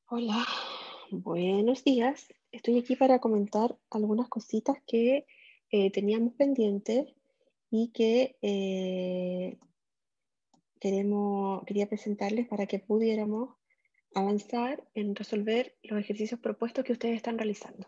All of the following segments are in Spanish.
Hola, buenos días. Estoy aquí para comentar algunas cositas que teníamos pendientes y que quería presentarles para que pudiéramos avanzar en resolver los ejercicios propuestos que ustedes están realizando.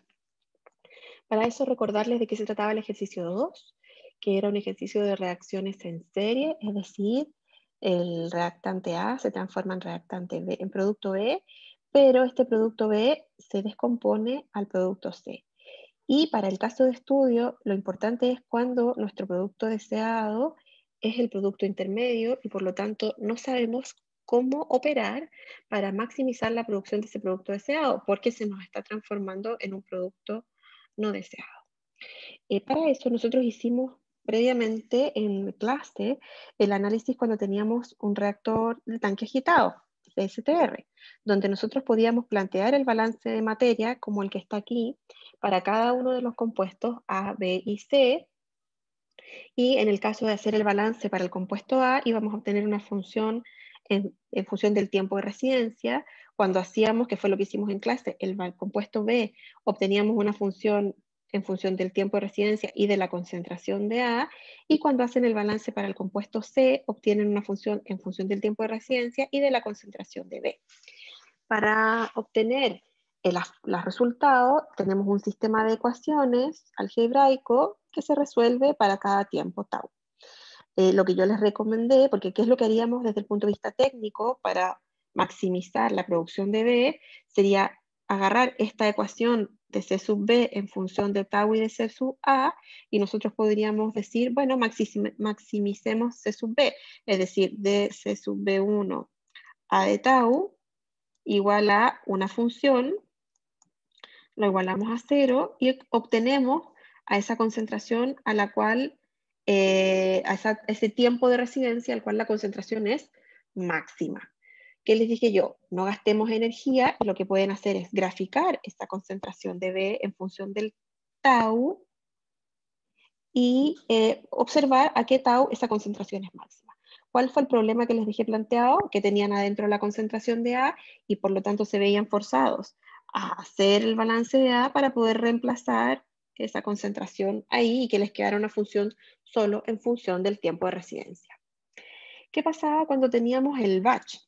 Para eso, recordarles de qué se trataba el ejercicio 2, que era un ejercicio de reacciones en serie, es decir, el reactante A se transforma en reactante B, en producto B, pero este producto B se descompone al producto C. Y para el caso de estudio, lo importante es cuando nuestro producto deseado es el producto intermedio y por lo tanto no sabemos cómo operar para maximizar la producción de ese producto deseado, porque se nos está transformando en un producto no deseado. Para eso nosotros hicimos previamente en clase el análisis cuando teníamos un reactor de tanque agitado, CSTR, donde nosotros podíamos plantear el balance de materia como el que está aquí para cada uno de los compuestos A, B y C. Y en el caso de hacer el balance para el compuesto A, íbamos a obtener una función en función del tiempo de residencia. Cuando hacíamos, que fue lo que hicimos en clase, el compuesto B, obteníamos una función en función del tiempo de residencia y de la concentración de A, y cuando hacen el balance para el compuesto C, obtienen una función en función del tiempo de residencia y de la concentración de B. Para obtener los resultados, tenemos un sistema de ecuaciones algebraico que se resuelve para cada tiempo tau. Lo que yo les recomendé, porque ¿qué es lo que haríamos desde el punto de vista técnico para maximizar la producción de B? Sería agarrar esta ecuación de C sub B en función de tau y de C sub A, y nosotros podríamos decir, bueno, maximicemos C sub B, es decir, de C sub B1 a de tau igual a una función, lo igualamos a 0 y obtenemos a esa concentración a la cual, ese tiempo de residencia al cual la concentración es máxima. ¿Qué les dije yo? No gastemos energía, y lo que pueden hacer es graficar esta concentración de B en función del tau y observar a qué tau esa concentración es máxima. ¿Cuál fue el problema que les dije planteado? Que tenían adentro la concentración de A y por lo tanto se veían forzados a hacer el balance de A para poder reemplazar esa concentración ahí y que les quedara una función solo en función del tiempo de residencia. ¿Qué pasaba cuando teníamos el batch?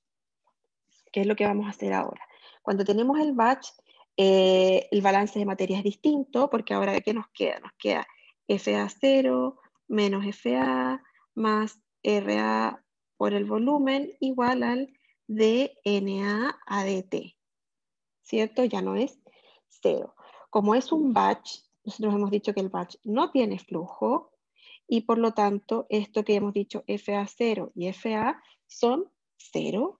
¿Qué es lo que vamos a hacer ahora? Cuando tenemos el batch, el balance de materia es distinto, porque ahora ¿qué nos queda? Nos queda FA0 menos FA más RA por el volumen igual al DNA a DT, ¿cierto? Ya no es cero. Como es un batch, nosotros hemos dicho que el batch no tiene flujo y por lo tanto esto que hemos dicho FA0 y FA son cero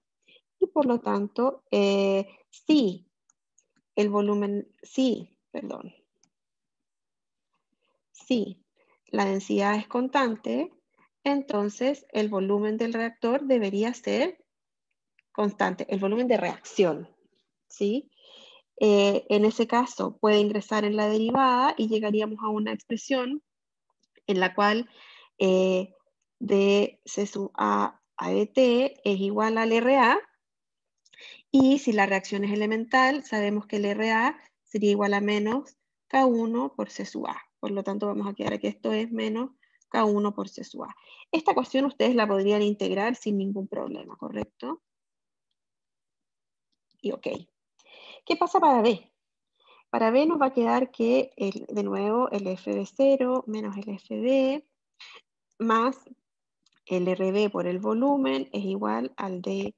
y por lo tanto, si el volumen, si la densidad es constante, entonces el volumen del reactor debería ser constante, el volumen de reacción, ¿sí? En ese caso puede ingresar en la derivada y llegaríamos a una expresión en la cual de C sub A de T es igual al RA. Y si la reacción es elemental, sabemos que el RA sería igual a menos K1 por C sub A. Por lo tanto, vamos a quedar que esto es menos K1 por C sub A. Esta ecuación ustedes la podrían integrar sin ningún problema, ¿correcto? Y ok. ¿Qué pasa para B? Para B nos va a quedar que, de nuevo, el FB0 menos el FB más el RB por el volumen es igual al de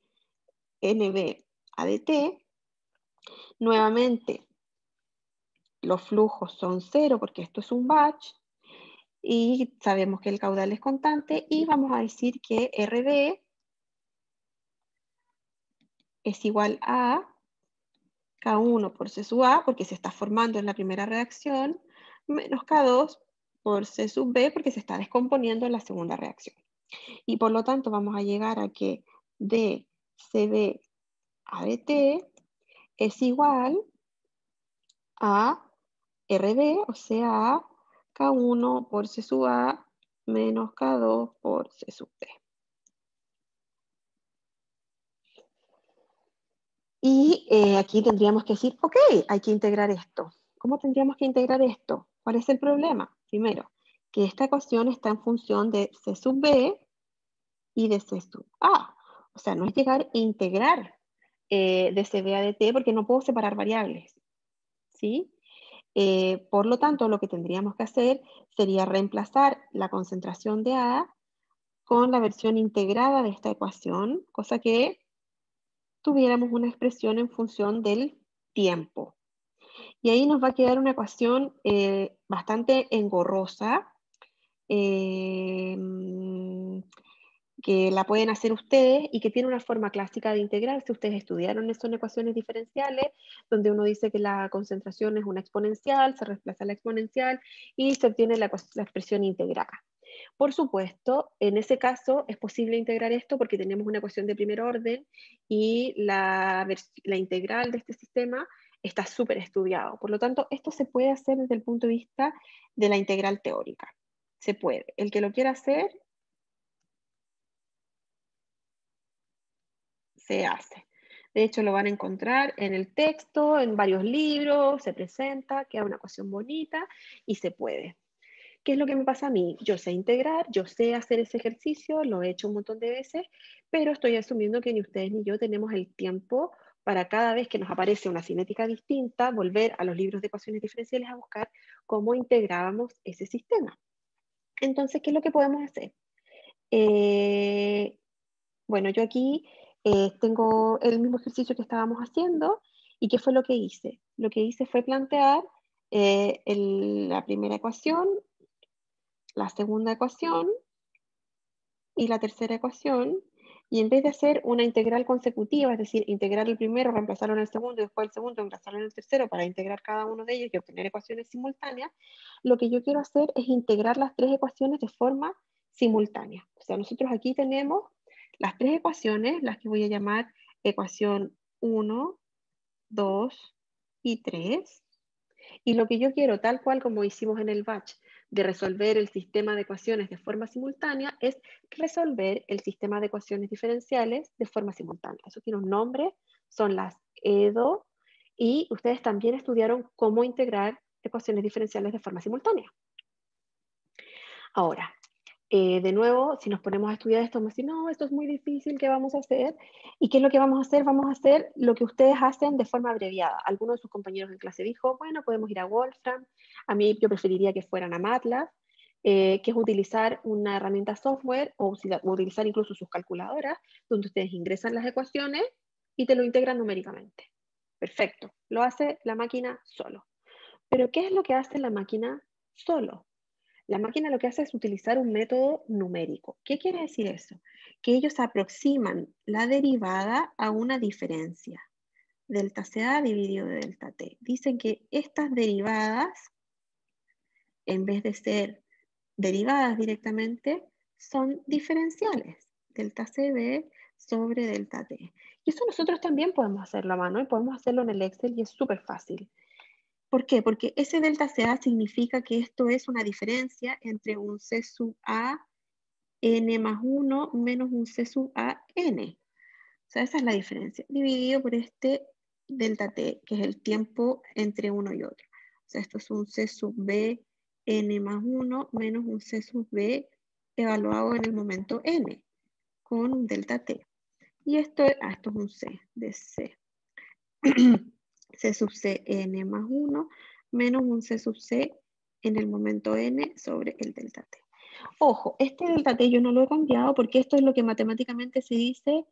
NB a dt. Nuevamente, los flujos son cero porque esto es un batch y sabemos que el caudal es constante y vamos a decir que RB es igual a K1 por C sub A porque se está formando en la primera reacción menos K2 por C sub B porque se está descomponiendo en la segunda reacción. Y por lo tanto vamos a llegar a que dCB a dt es igual a RB, o sea, a K1 por C sub A menos K2 por C sub B. Y aquí tendríamos que decir, ok, hay que integrar esto. ¿Cómo tendríamos que integrar esto? ¿Cuál es el problema? Primero, que esta ecuación está en función de C sub B y de C sub A. O sea, no es llegar e integrar de CB a DT porque no puedo separar variables. ¿Sí? Por lo tanto, lo que tendríamos que hacer sería reemplazar la concentración de A con la versión integrada de esta ecuación, cosa que tuviéramos una expresión en función del tiempo. Y ahí nos va a quedar una ecuación bastante engorrosa, eh, que la pueden hacer ustedes y que tiene una forma clásica de integrar. Si ustedes estudiaron eso en ecuaciones diferenciales, donde uno dice que la concentración es una exponencial, se reemplaza la exponencial y se obtiene la expresión integrada. Por supuesto, en ese caso es posible integrar esto porque tenemos una ecuación de primer orden y la integral de este sistema está súper estudiado. Por lo tanto, esto se puede hacer desde el punto de vista de la integral teórica. Se puede. El que lo quiera hacer, se hace. De hecho, lo van a encontrar en el texto, en varios libros, se presenta, queda una ecuación bonita y se puede. ¿Qué es lo que me pasa a mí? Yo sé integrar, yo sé hacer ese ejercicio, lo he hecho un montón de veces, pero estoy asumiendo que ni ustedes ni yo tenemos el tiempo para cada vez que nos aparece una cinética distinta, volver a los libros de ecuaciones diferenciales a buscar cómo integrábamos ese sistema. Entonces, ¿qué es lo que podemos hacer? Bueno, yo aquí tengo el mismo ejercicio que estábamos haciendo. ¿Y qué fue lo que hice? Lo que hice fue plantear la primera ecuación, la segunda ecuación y la tercera ecuación, y en vez de hacer una integral consecutiva, es decir, integrar el primero, reemplazarlo en el segundo, y después el segundo, reemplazarlo en el tercero para integrar cada uno de ellos y obtener ecuaciones simultáneas, lo que yo quiero hacer es integrar las tres ecuaciones de forma simultánea. O sea, nosotros aquí tenemos las tres ecuaciones, las que voy a llamar ecuación 1, 2 y 3. Y lo que yo quiero, tal cual como hicimos en el batch, de resolver el sistema de ecuaciones de forma simultánea, es resolver el sistema de ecuaciones diferenciales de forma simultánea. Eso tiene un nombre, son las EDO, y ustedes también estudiaron cómo integrar ecuaciones diferenciales de forma simultánea. Ahora, de nuevo, si nos ponemos a estudiar esto, vamos a decir, no, esto es muy difícil, ¿qué vamos a hacer? ¿Y qué es lo que vamos a hacer? Vamos a hacer lo que ustedes hacen de forma abreviada. Algunos de sus compañeros en clase dijo, bueno, podemos ir a Wolfram. A mí yo preferiría que fueran a MATLAB, que es utilizar una herramienta software o utilizar incluso sus calculadoras, donde ustedes ingresan las ecuaciones y te lo integran numéricamente. Perfecto, lo hace la máquina solo. Pero ¿qué es lo que hace la máquina solo? La máquina lo que hace es utilizar un método numérico. ¿Qué quiere decir eso? Que ellos aproximan la derivada a una diferencia. Delta CA dividido de delta T. Dicen que estas derivadas, en vez de ser derivadas directamente, son diferenciales. Delta CB sobre delta T. Y eso nosotros también podemos hacerlo a mano y podemos hacerlo en el Excel y es súper fácil. ¿Por qué? Porque ese delta CA significa que esto es una diferencia entre un C sub A n más 1 menos un C sub A n. O sea, esa es la diferencia, dividido por este delta T, que es el tiempo entre uno y otro. O sea, esto es un C sub B n más 1 menos un C sub B evaluado en el momento n, con un delta T. Y esto es un C de C. C sub C n más 1 menos un C sub C en el momento n sobre el delta T. Ojo, este delta T yo no lo he cambiado porque esto es lo que matemáticamente se dice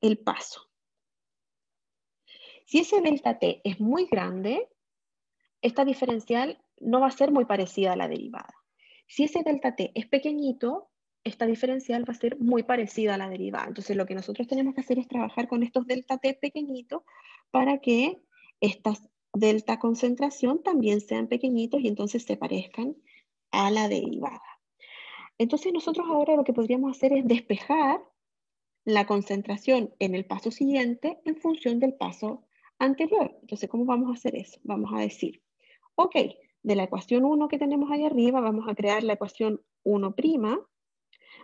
el paso. Si ese delta T es muy grande, esta diferencial no va a ser muy parecida a la derivada. Si ese delta T es pequeñito, esta diferencial va a ser muy parecida a la derivada. Entonces lo que nosotros tenemos que hacer es trabajar con estos delta T pequeñitos para que estas delta concentración también sean pequeñitos y entonces se parezcan a la derivada. Entonces nosotros ahora lo que podríamos hacer es despejar la concentración en el paso siguiente en función del paso anterior. Entonces, ¿cómo vamos a hacer eso? Vamos a decir, ok, de la ecuación 1 que tenemos ahí arriba, vamos a crear la ecuación 1',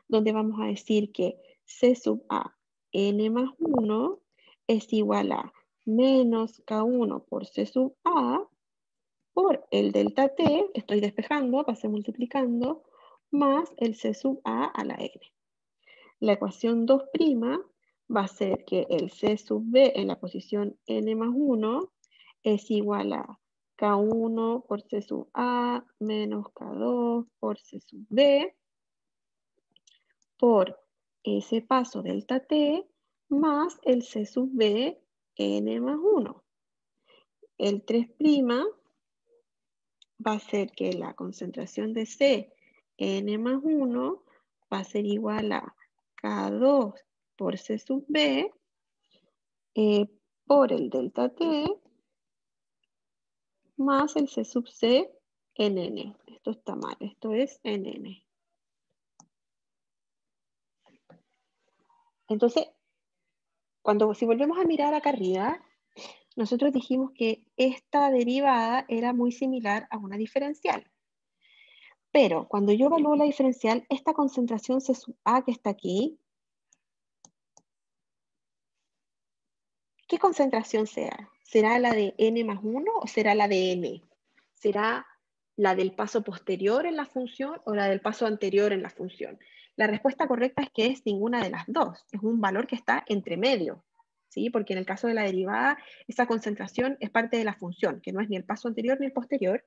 donde vamos a decir que C sub A n más 1 es igual a menos K1 por C sub A por el delta T, estoy despejando, pasé multiplicando, más el C sub A a la N. La ecuación 2' va a ser que el C sub B en la posición N más 1 es igual a K1 por C sub A menos K2 por C sub B por ese paso delta T más el C sub B N más 1. El 3' va a ser que la concentración de C N más 1 va a ser igual a K2 por C sub B por el delta T más el C sub C en N. Esto está mal, esto es en N. Entonces, si volvemos a mirar acá arriba, nosotros dijimos que esta derivada era muy similar a una diferencial. Pero cuando yo evalúo la diferencial, esta concentración C sub A que está aquí, ¿qué concentración será? ¿Será la de N más 1 o será la de N? ¿Será la del paso posterior en la función o la del paso anterior en la función? La respuesta correcta es que es ninguna de las dos. Es un valor que está entre medio, ¿sí? Porque en el caso de la derivada, esa concentración es parte de la función, que no es ni el paso anterior ni el posterior.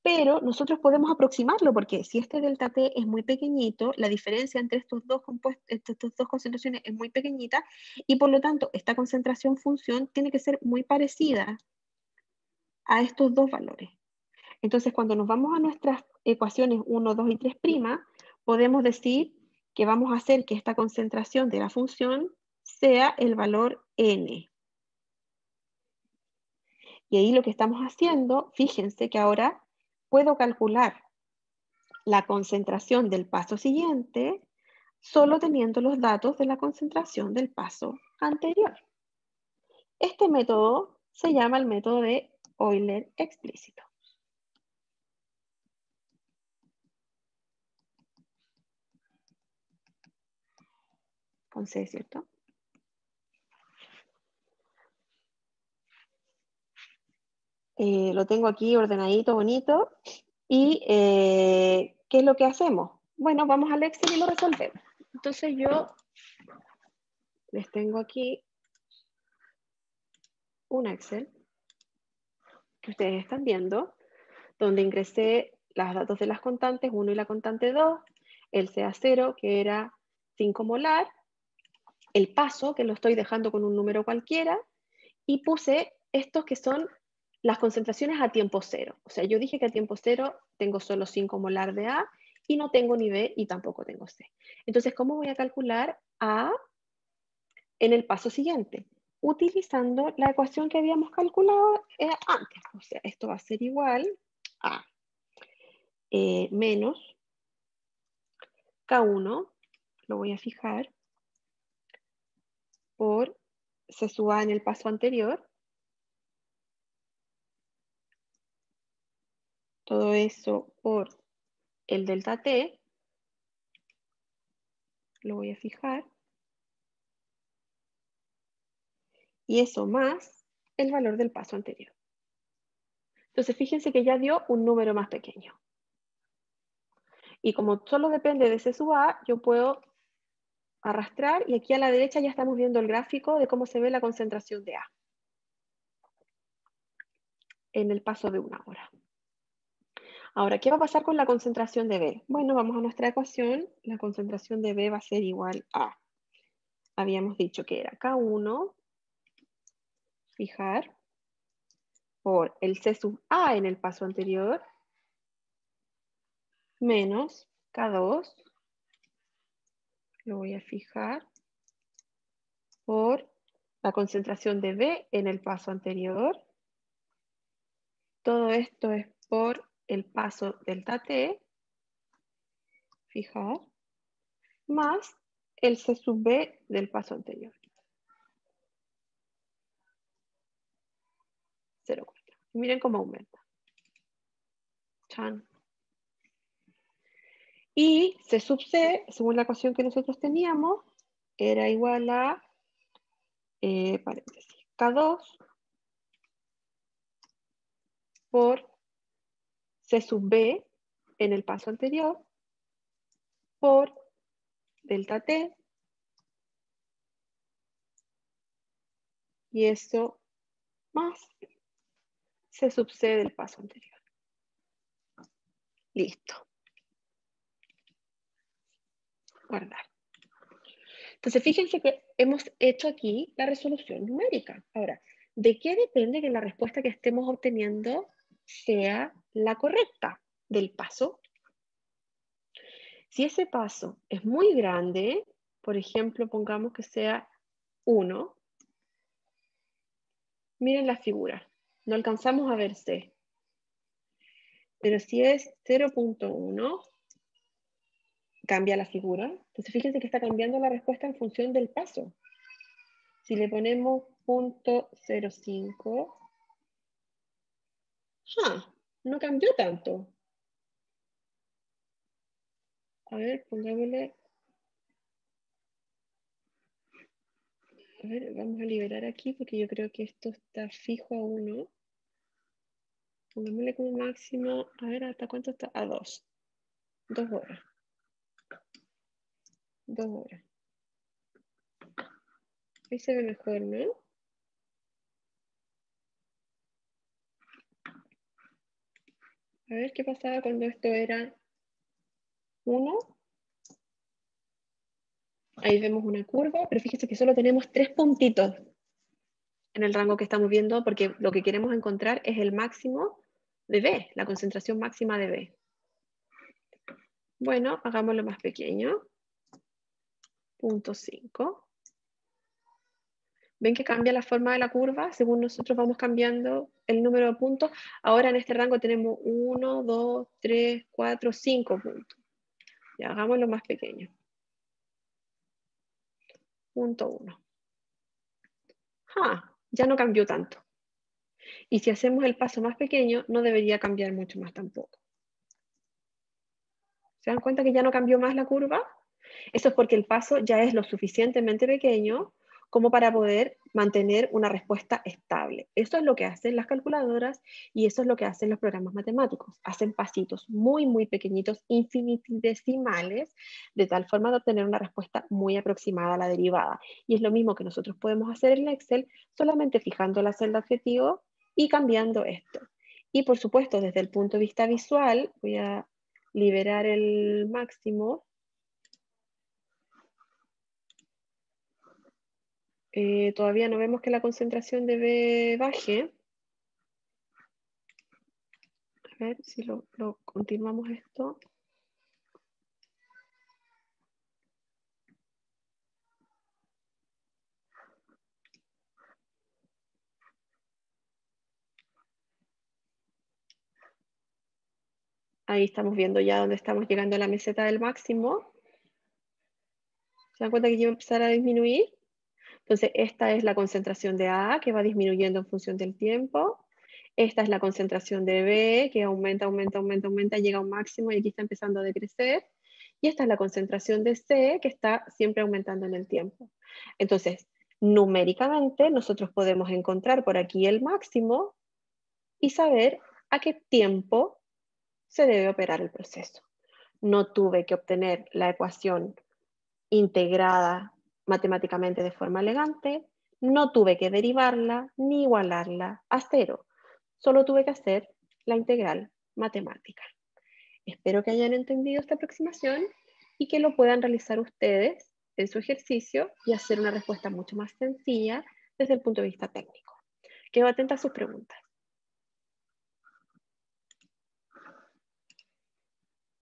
Pero nosotros podemos aproximarlo porque si este delta T es muy pequeñito, la diferencia entre estas dos concentraciones es muy pequeñita y por lo tanto esta concentración función tiene que ser muy parecida a estos dos valores. Entonces cuando nos vamos a nuestras ecuaciones 1, 2 y 3', podemos decir que vamos a hacer que esta concentración de la función sea el valor n. Y ahí lo que estamos haciendo, fíjense que ahora puedo calcular la concentración del paso siguiente solo teniendo los datos de la concentración del paso anterior. Este método se llama el método de Euler explícito. Con C, ¿cierto? Lo tengo aquí ordenadito, bonito. ¿Y qué es lo que hacemos? Bueno, vamos al Excel y lo resolvemos. Entonces yo les tengo aquí un Excel que ustedes están viendo, donde ingresé los datos de las constantes 1 y la constante 2, el CA0, que era 5 molar, el paso, que lo estoy dejando con un número cualquiera, y puse estos que son las concentraciones a tiempo cero. O sea, yo dije que a tiempo cero tengo solo 5 molar de A, y no tengo ni B y tampoco tengo C. Entonces, ¿cómo voy a calcular A en el paso siguiente? Utilizando la ecuación que habíamos calculado antes. O sea, esto va a ser igual a menos K1, lo voy a fijar, por C sub A en el paso anterior. Todo eso por el delta T, lo voy a fijar. Y eso más el valor del paso anterior. Entonces, fíjense que ya dio un número más pequeño. Y como solo depende de C sub A, yo puedo arrastrar y aquí a la derecha ya estamos viendo el gráfico de cómo se ve la concentración de A en el paso de una hora. Ahora, ¿qué va a pasar con la concentración de B? Bueno, vamos a nuestra ecuación. La concentración de B va a ser igual a, habíamos dicho que era K1, fijar, por el C sub A en el paso anterior, menos K2, lo voy a fijar, por la concentración de B en el paso anterior. Todo esto es por el paso delta T, fijar, más el C sub B del paso anterior. 0,4. Miren cómo aumenta. Chan. Y C sub C, según la ecuación que nosotros teníamos, era igual a, paréntesis, K2 por C sub B en el paso anterior por delta T, y eso más C sub C del paso anterior. Listo. Guardar. Entonces, fíjense que hemos hecho aquí la resolución numérica. Ahora, ¿de qué depende que la respuesta que estemos obteniendo sea la correcta del paso? Si ese paso es muy grande, por ejemplo, pongamos que sea 1, miren la figura, no alcanzamos a ver C. Pero si es 0.1, cambia la figura. Entonces fíjense que está cambiando la respuesta en función del paso. Si le ponemos 0.05, no cambió tanto. A ver, pongámosle. A ver, vamos a liberar aquí porque yo creo que esto está fijo a 1. Pongámosle como máximo, a ver, ¿hasta cuánto está? A 2. 2 horas. 2 horas. Ahí se ve mejor, ¿no? A ver qué pasaba cuando esto era 1. Ahí vemos una curva, pero fíjense que solo tenemos 3 puntitos en el rango que estamos viendo porque lo que queremos encontrar es el máximo de B, la concentración máxima de B. Bueno, hagámoslo más pequeño. 0.5. ¿Ven que cambia la forma de la curva según nosotros vamos cambiando el número de puntos? Ahora en este rango tenemos 1, 2, 3, 4, 5 puntos. Ya, hagámoslo más pequeño. 0.1. Ya no cambió tanto. Y si hacemos el paso más pequeño, no debería cambiar mucho más tampoco. ¿Se dan cuenta que ya no cambió más la curva? Eso es porque el paso ya es lo suficientemente pequeño como para poder mantener una respuesta estable. Eso es lo que hacen las calculadoras y eso es lo que hacen los programas matemáticos. Hacen pasitos muy, muy pequeñitos, infinitesimales, de tal forma de obtener una respuesta muy aproximada a la derivada. Y es lo mismo que nosotros podemos hacer en Excel, solamente fijando la celda objetivo y cambiando esto. Y por supuesto, desde el punto de vista visual, voy a liberar el máximo. Todavía no vemos que la concentración de B baje. A ver si lo continuamos esto. Ahí estamos viendo ya dónde estamos llegando a la meseta del máximo. ¿Se dan cuenta que ya va a empezar a disminuir? Entonces, esta es la concentración de A, que va disminuyendo en función del tiempo. Esta es la concentración de B, que aumenta, aumenta, aumenta, aumenta, llega a un máximo y aquí está empezando a decrecer. Y esta es la concentración de C, que está siempre aumentando en el tiempo. Entonces, numéricamente, nosotros podemos encontrar por aquí el máximo y saber a qué tiempo se debe operar el proceso. No tuve que obtener la ecuación integrada matemáticamente de forma elegante, no tuve que derivarla ni igualarla a 0, solo tuve que hacer la integral matemática. Espero que hayan entendido esta aproximación y que lo puedan realizar ustedes en su ejercicio y hacer una respuesta mucho más sencilla desde el punto de vista técnico. Quedo atenta a sus preguntas.